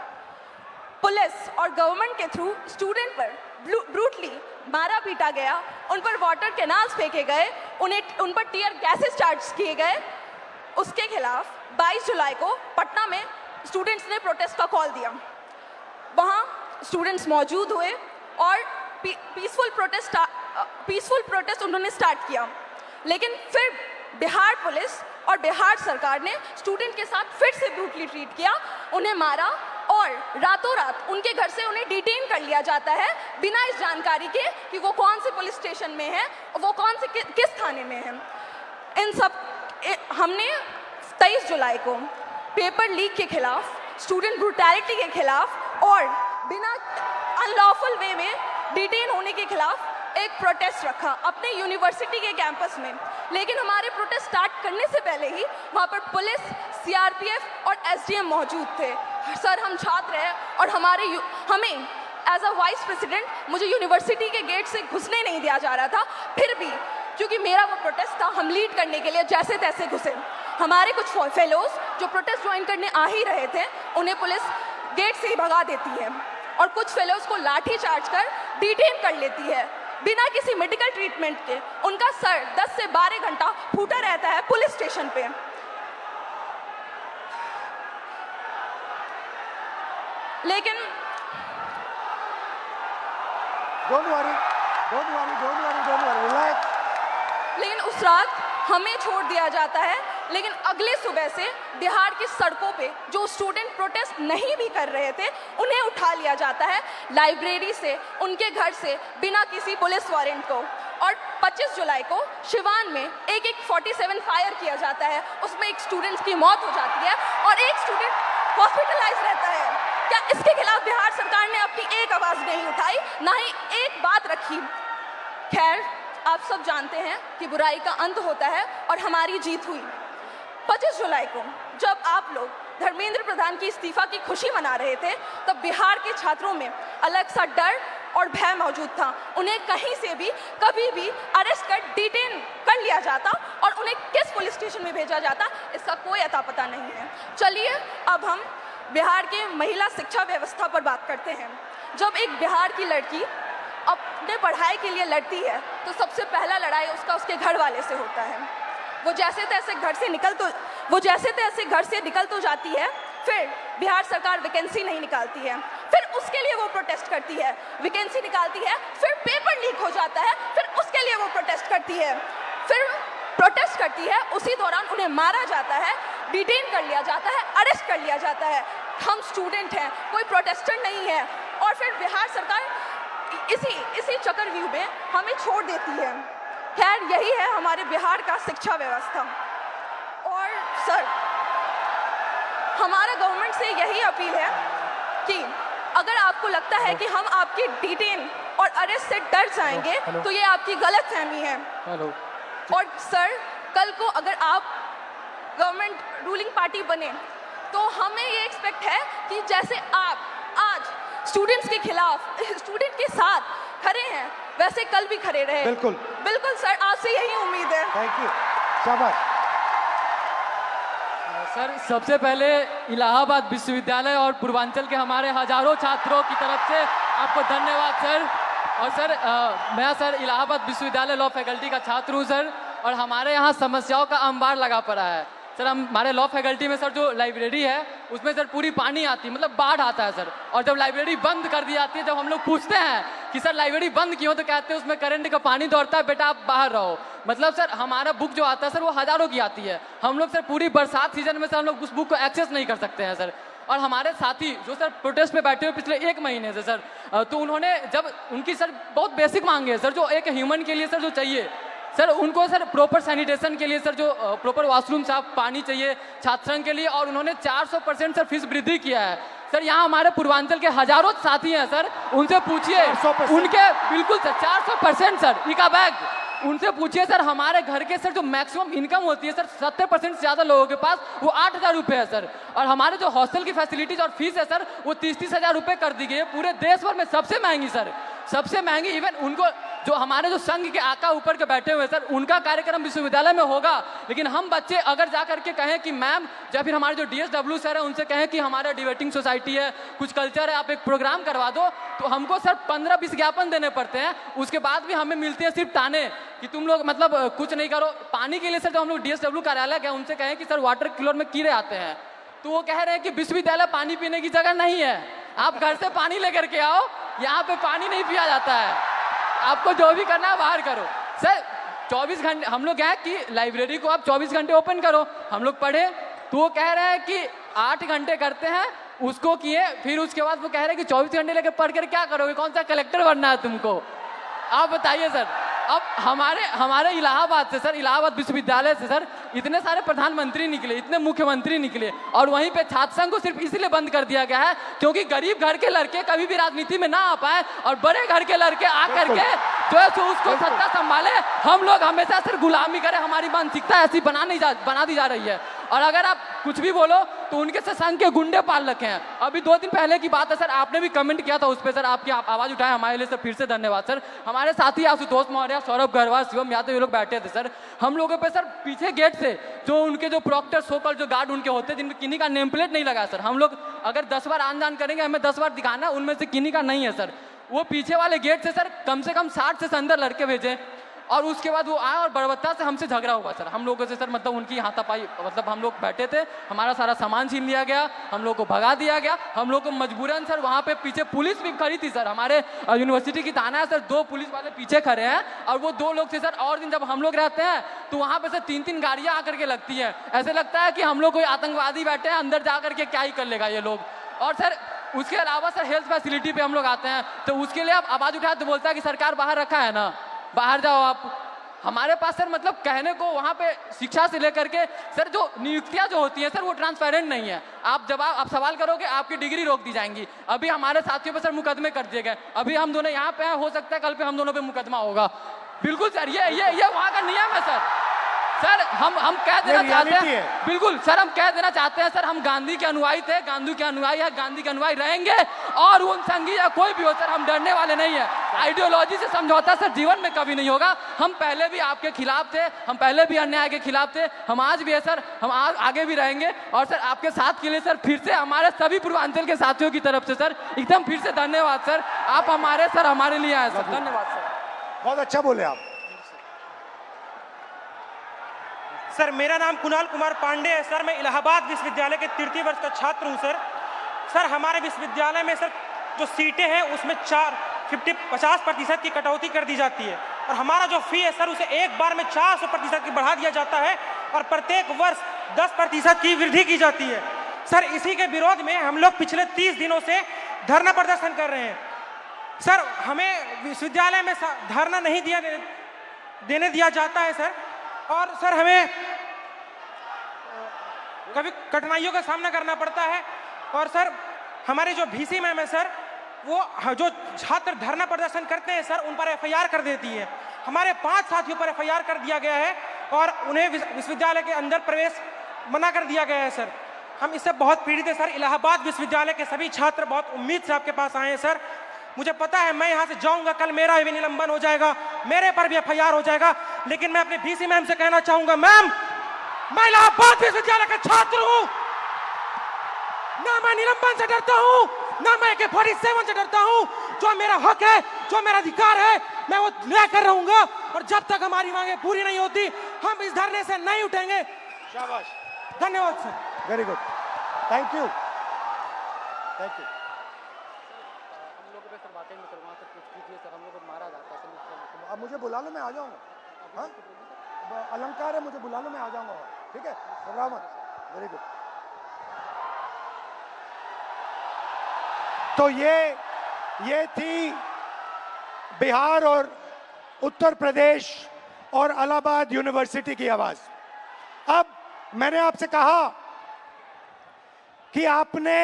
पुलिस और गवर्नमेंट के थ्रू स्टूडेंट पर ब्रूटली मारा पीटा गया, उन पर वाटर कैनाल्स फेंके गए, उन पर टीयर गैसेस चार्ज किए गए, उसके खिलाफ 22 जुलाई को पटना में स्टूडेंट्स ने प्रोटेस्ट का कॉल दिया। वहाँ स्टूडेंट्स मौजूद हुए और पीसफुल प्रोटेस्ट उन्होंने स्टार्ट किया, लेकिन फिर बिहार पुलिस और बिहार सरकार ने स्टूडेंट के साथ फिर से ब्रूटली ट्रीट किया, उन्हें मारा और रातों रात उनके घर से उन्हें डिटेन कर लिया जाता है बिना इस जानकारी के कि वो कौन से पुलिस स्टेशन में है, वो कौन से किस थाने में है। इन सब हमने 23 जुलाई को पेपर लीक के खिलाफ, स्टूडेंट ब्रूटैलिटी के खिलाफ और बिना अनलॉफुल वे में डिटेन होने के खिलाफ एक प्रोटेस्ट रखा अपने यूनिवर्सिटी के कैंपस में। लेकिन हमारे प्रोटेस्ट स्टार्ट करने से पहले ही वहाँ पर पुलिस, सीआरपीएफ और एसडीएम मौजूद थे। सर, हम छात्र हैं और हमें एज अ वाइस प्रेसिडेंट मुझे यूनिवर्सिटी के गेट से घुसने नहीं दिया जा रहा था। फिर भी क्योंकि मेरा वो प्रोटेस्ट था, हम लीड करने के लिए जैसे तैसे घुसे। हमारे कुछ फेलोज जो प्रोटेस्ट ज्वाइन करने आ ही रहे थे, उन्हें पुलिस गेट से ही भगा देती है और कुछ फेलोज को लाठी चार्ज कर डिटेन कर लेती है बिना किसी मेडिकल ट्रीटमेंट के। उनका सर 10 से 12 घंटा फूटा रहता है पुलिस स्टेशन पे। लेकिन डोंट वरी, रिलैक्स। लेकिन उस रात हमें छोड़ दिया जाता है, लेकिन अगले सुबह से बिहार की सड़कों पे जो स्टूडेंट प्रोटेस्ट नहीं भी कर रहे थे उन्हें उठा लिया जाता है लाइब्रेरी से, उनके घर से, बिना किसी पुलिस वारंट को। और 25 जुलाई को शिवान में एक 47 फायर किया जाता है, उसमें एक स्टूडेंट की मौत हो जाती है और एक स्टूडेंट हॉस्पिटलाइज रहता है। क्या इसके खिलाफ बिहार सरकार ने अपनी एक आवाज़ नहीं उठाई, ना ही एक बात रखी? खैर, आप सब जानते हैं कि बुराई का अंत होता है और हमारी जीत हुई। 25 जुलाई को जब आप लोग धर्मेंद्र प्रधान की इस्तीफा की खुशी मना रहे थे, तब बिहार के छात्रों में अलग सा डर और भय मौजूद था। उन्हें कहीं से भी कभी भी अरेस्ट कर डिटेन कर लिया जाता और उन्हें किस पुलिस स्टेशन में भेजा जाता, इसका कोई अता पता नहीं है। चलिए अब हम बिहार के महिला शिक्षा व्यवस्था पर बात करते हैं। जब एक बिहार की लड़की अपने पढ़ाई के लिए लड़ती है तो सबसे पहला लड़ाई उसका उसके घर वाले से होता है। वो जैसे तैसे घर से निकल तो जाती है, फिर बिहार सरकार वैकेंसी नहीं निकालती है, फिर उसके लिए वो प्रोटेस्ट करती है, वैकेंसी निकालती है, फिर पेपर लीक हो जाता है, फिर उसके लिए वो प्रोटेस्ट करती है, फिर प्रोटेस्ट करती है, उसी दौरान उन्हें मारा जाता है, डिटेन कर लिया जाता है, अरेस्ट कर लिया जाता है। हम स्टूडेंट हैं, कोई प्रोटेस्टर नहीं है, और फिर बिहार सरकार इसी चक्रव्यूह में हमें छोड़ देती है। खैर, यही है हमारे बिहार का शिक्षा व्यवस्था। और सर, हमारा गवर्नमेंट से यही अपील है कि अगर आपको लगता है कि हम आपके डिटेन और अरेस्ट से डर जाएंगे तो ये आपकी गलत फहमी है। और सर, कल को अगर आप गवर्नमेंट रूलिंग पार्टी बने तो हमें ये एक्सपेक्ट है कि जैसे आप आज स्टूडेंट्स के खिलाफ, स्टूडेंट के साथ खड़े हैं, वैसे कल भी खड़े रहे। बिल्कुल बिल्कुल सर, आपसे यही उम्मीद है। थैंक यू, शाबाश। सर, सबसे पहले इलाहाबाद विश्वविद्यालय और पूर्वांचल के हमारे हजारों छात्रों की तरफ से आपको धन्यवाद सर। और सर, मैं सर इलाहाबाद विश्वविद्यालय लॉ फैकल्टी का छात्र हूँ सर, और हमारे यहाँ समस्याओं का अंबार लगा पड़ा है सर। हमारे लॉ फैकल्टी में सर जो लाइब्रेरी है उसमें सर पूरी पानी आती है, मतलब बाढ़ आता है सर। और जब लाइब्रेरी बंद कर दी जाती है, जब हम लोग पूछते हैं कि सर लाइब्रेरी बंद क्यों, तो कहते हैं उसमें करंट का पानी दौड़ता है, बेटा आप बाहर रहो। मतलब सर हमारा बुक जो आता है सर वो हज़ारों की आती है, हम लोग सर पूरी बरसात सीजन में सर हम लोग उस बुक को एक्सेस नहीं कर सकते हैं सर। और हमारे साथी जो सर प्रोटेस्ट पे बैठे हुए पिछले 1 महीने से सर, तो उन्होंने जब उनकी सर बहुत बेसिक मांगे सर, जो एक ह्यूमन के लिए सर जो चाहिए सर, उनको सर प्रॉपर सैनिटेशन के लिए सर जो प्रॉपर वॉशरूम साफ पानी चाहिए छात्र संघ के लिए, और उन्होंने 400% सर फीस वृद्धि किया है सर। यहाँ हमारे पूर्वांचल के हजारों साथी हैं सर, उनसे पूछिए, उनके बिल्कुल सर 400% सर इका बैग, उनसे पूछिए सर, हमारे घर के सर जो मैक्सिमम इनकम होती है सर 70% से ज़्यादा लोगों के पास वो 8,000 रुपये है सर, और हमारे जो हॉस्टल की फैसिलिटीज और फीस है सर वो 30-30 हज़ार रुपये कर दी गई है, पूरे देश भर में सबसे महंगी सर, सबसे महंगी। इवन उनको जो हमारे जो संघ के आका ऊपर के बैठे हुए सर, उनका कार्यक्रम विश्वविद्यालय में होगा, लेकिन हम बच्चे अगर जा करके कहें कि मैम, या फिर हमारे जो DSW सर है उनसे कहें कि हमारा डिबेटिंग सोसाइटी है, कुछ कल्चर है, आप एक प्रोग्राम करवा दो, तो हमको सर 15-20 ज्ञापन देने पड़ते हैं। उसके बाद भी हमें मिलते हैं सिर्फ ताने कि तुम लोग मतलब कुछ नहीं करो। पानी के लिए सर जो हम लोग DSW कार्यालय गए, उनसे कहें कि सर वाटर कूलर में कीड़े आते हैं, तो वो कह रहे हैं कि विश्वविद्यालय पानी पीने की जगह नहीं है, आप घर से पानी लेकर के आओ, यहाँ पे पानी नहीं पिया जाता है, आपको जो भी करना है बाहर करो। सर 24 घंटे हम लोग हैं कि लाइब्रेरी को आप 24 घंटे ओपन करो, हम लोग पढ़े, तो वो कह रहे हैं कि 8 घंटे करते हैं, उसको किए, फिर उसके बाद वो कह रहे हैं कि 24 घंटे लेकर पढ़ कर क्या करोगे, कौन सा कलेक्टर बनना है तुमको, आप बताइए सर। अब हमारे इलाहाबाद से सर, इलाहाबाद विश्वविद्यालय से सर इतने सारे प्रधानमंत्री निकले, इतने मुख्यमंत्री निकले, और वहीं पे छात्र संघ को सिर्फ इसलिए बंद कर दिया गया है क्योंकि गरीब घर के लड़के कभी भी राजनीति में ना आ पाए, और बड़े घर के लड़के आकर के जो है सो उसको सत्ता संभाले, हम लोग हमेशा सर गुलामी करें, हमारी मानसिकता ऐसी बना दी जा रही है। और अगर आप कुछ भी बोलो तो उनके से संघ के गुंडे पाल रखे हैं। अभी 2 दिन पहले की बात है सर, आपने भी कमेंट किया था उस पर सर, आपकी आवाज़ उठाए, हमारे लिए सर फिर से धन्यवाद सर। हमारे साथी आशुतोष मौर्य, सौरभ गरवाल, शिवम यादव, ये लोग बैठे थे सर, हम लोगों पे सर पीछे गेट से जो उनके जो प्रॉक्टर सोकल जो गार्ड उनके होते हैं, जिनमें किन्हीं का नेम प्लेट नहीं लगा सर, हम लोग अगर 10 बार आन जान करेंगे, हमें 10 बार दिखाना, उनमें से किन्हीं का नहीं है सर, वो पीछे वाले गेट से सर कम से कम 60 से अंदर लड़के भेजे, और उसके बाद वो आए और बर्बरता से हमसे झगड़ा हुआ सर, हम लोगों से सर, मतलब उनकी हाथापाई, मतलब हम लोग बैठे थे, हमारा सारा सामान छीन लिया गया, हम लोग को भगा दिया गया, हम लोग को मजबूरन सर वहाँ पे पीछे पुलिस भी खड़ी थी सर, हमारे यूनिवर्सिटी की थाना है सर, 2 पुलिस वाले पीछे खड़े हैं, और वो 2 लोग थे सर। और दिन जब हम लोग रहते हैं तो वहाँ पे सर 3-3 गाड़ियाँ आकर के लगती है, ऐसे लगता है कि हम लोग कोई आतंकवादी बैठे हैं, अंदर जा करके क्या ही कर लेगा ये लोग। और सर उसके अलावा सर हेल्थ फैसिलिटी पे हम लोग आते हैं तो उसके लिए आप आवाज़ उठाए तो बोलता है कि सरकार बाहर रखा है ना, बाहर जाओ आप। हमारे पास सर मतलब कहने को वहाँ पे शिक्षा से लेकर के सर जो नियुक्तियाँ जो होती हैं सर वो ट्रांसपेरेंट नहीं है, आप सवाल करोगे आपकी डिग्री रोक दी जाएंगी। अभी हमारे साथियों पे सर मुकदमे कर दिए गए, अभी हम दोनों यहाँ पे हैं, हो सकता है कल पे हम दोनों पे मुकदमा होगा। बिल्कुल सर, ये वहाँ का नियम है सर हम कह देना चाहते हैं, बिल्कुल सर हम कह देना चाहते हैं सर, हम गांधी के अनुयायी थे, गांधी के अनुयायी है, गांधी के अनुयायी रहेंगे, और उन संघी या कोई भी हो सर हम डरने वाले नहीं है। आइडियोलॉजी से समझौता सर जीवन में कभी नहीं होगा। हम पहले भी आपके खिलाफ थे, हम पहले भी अन्याय के खिलाफ थे, हम आज भी है सर, हम आगे भी रहेंगे। और सर आपके साथ के लिए सर फिर से हमारे सभी पूर्वांचल के साथियों की तरफ से सर एकदम फिर से धन्यवाद सर, आप हमारे लिए आए सर, धन्यवाद सर। बहुत अच्छा बोले आप। सर मेरा नाम कुणाल कुमार पांडे है सर, मैं इलाहाबाद विश्वविद्यालय के 3य वर्ष का छात्र हूं सर हमारे विश्वविद्यालय में सर जो सीटें हैं उसमें 50% की कटौती कर दी जाती है, और हमारा जो फी है सर उसे एक बार में 400% की बढ़ा दिया जाता है, और प्रत्येक वर्ष 10% की वृद्धि की जाती है। सर इसी के विरोध में हम लोग पिछले 30 दिनों से धरना प्रदर्शन कर रहे हैं। सर हमें विश्वविद्यालय में धरना नहीं देने दिया जाता है सर, और सर हमें कभी कठिनाइयों का सामना करना पड़ता है। और सर हमारे जो VC मैम है सर, वो जो छात्र धरना प्रदर्शन करते हैं सर उन पर FIR कर देती है। हमारे 5 साथियों पर FIR कर दिया गया है और उन्हें विश्वविद्यालय के अंदर प्रवेश मना कर दिया गया है सर। हम इससे बहुत पीड़ित हैं सर। इलाहाबाद विश्वविद्यालय के सभी छात्र बहुत उम्मीद से आपके पास आए हैं सर। मुझे पता है मैं यहाँ से जाऊंगा, कल मेरा भी निलंबन हो जाएगा, मेरे पर भी FIR हो जाएगा, लेकिन मैं अपने VC मैम से कहना चाहूंगा, मैम मैं इलाहाबाद विश्वविद्यालय का छात्र हूँ, ना मैं निलंबन से डरता हूँ, ना मैं AK-47 से डरता हूँ। जो मेरा हक है, जो मेरा अधिकार है, मैं वो लेकर रहूंगा, और जब तक हमारी मांगे पूरी नहीं होती हम इस धरने से नहीं उठेंगे। शाबाश, धन्यवाद sir. Very good, thank you, thank you. अब मुझे बुला लो, मैं आ जाऊंगा। हाँ, अलंकार है, मुझे बुला लो, मैं आ जाऊंगा। ठीक है, घबराओ मत। Very good. तो ये थी बिहार और उत्तर प्रदेश और इलाहाबाद यूनिवर्सिटी की आवाज। अब मैंने आपसे कहा कि आपने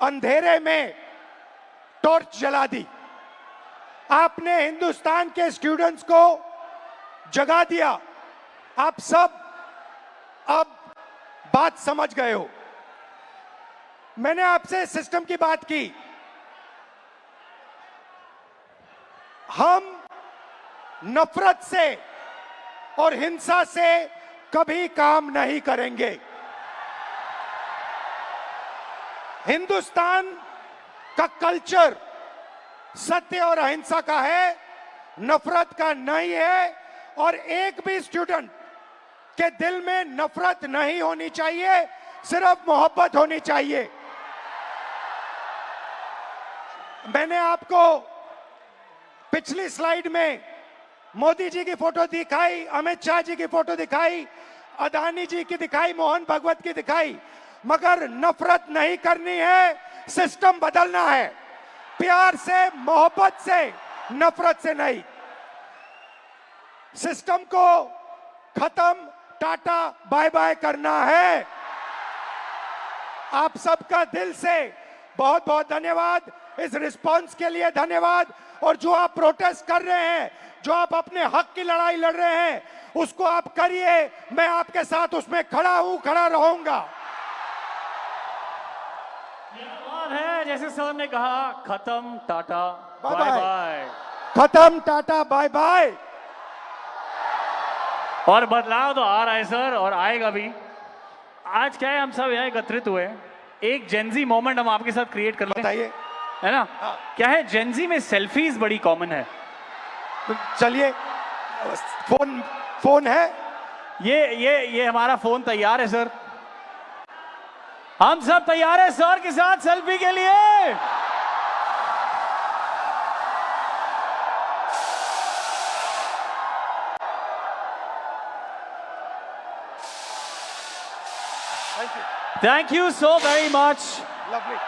अंधेरे में टॉर्च जला दी, आपने हिंदुस्तान के स्टूडेंट्स को जगा दिया। आप सब अब बात समझ गए हो। मैंने आपसे सिस्टम की बात की। हम नफरत से और हिंसा से कभी काम नहीं करेंगे। हिंदुस्तान का कल्चर सत्य और अहिंसा का है, नफरत का नहीं है। और एक भी स्टूडेंट के दिल में नफरत नहीं होनी चाहिए, सिर्फ मोहब्बत होनी चाहिए। मैंने आपको पिछली स्लाइड में मोदी जी की फोटो दिखाई, अमित शाह जी की फोटो दिखाई, अदानी जी की दिखाई, मोहन भागवत की दिखाई, मगर नफरत नहीं करनी है, सिस्टम बदलना है। प्यार से, मोहब्बत से, नफरत से नहीं। सिस्टम को खत्म, टाटा बाय बाय करना है। आप सबका दिल से बहुत बहुत धन्यवाद, इस रिस्पांस के लिए धन्यवाद। और जो आप प्रोटेस्ट कर रहे हैं, जो आप अपने हक की लड़ाई लड़ रहे हैं, उसको आप करिए। मैं आपके साथ उसमें खड़ा हूं, खड़ा रहूंगा। है जैसे सर ने कहा, खत्म टाटा बाय बाय, खत्म टाटा बाय बाय। और बदलाव तो आ रहा है सर, और आएगा भी। आज क्या है, हम सब यहाँ एकत्रित हुए, एक जेनजी मोमेंट हम आपके साथ क्रिएट कर लें, बताइए, है ना? क्या है, जेनजी में सेल्फीज बड़ी कॉमन है। तो चलिए, फोन है, ये हमारा फोन तैयार है सर, हम सब तैयार है सर के साथ सेल्फी के लिए। Thank you so very much. Lovely.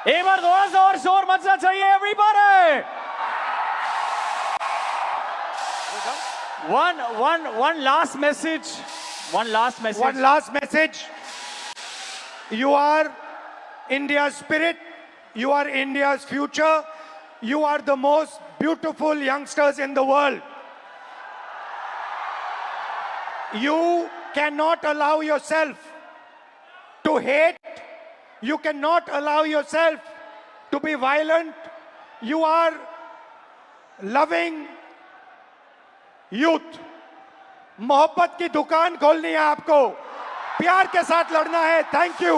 एक बार थोड़ा सा और शोर मचना चाहिए everybody. One last message. One last message. You are India's spirit. You are India's future. You are the most beautiful youngsters in the world. You cannot allow yourself to hate. You cannot allow yourself to be violent. You are loving youth. मोहब्बत की दुकान खोलनी है आपको, प्यार के साथ लड़ना है। Thank you.